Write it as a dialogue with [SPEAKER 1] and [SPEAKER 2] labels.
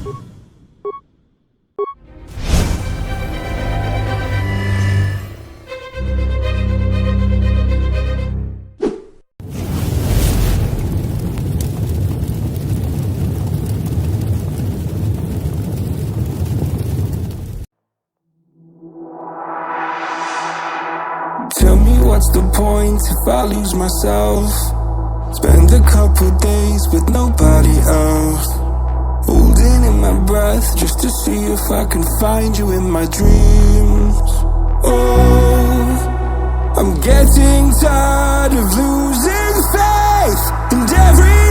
[SPEAKER 1] Tell me what's the point if I lose myself? Spend a couple days with nobody else, holding in my breath just to see if I can find you in my dreams. Oh, I'm getting tired of losing faith in every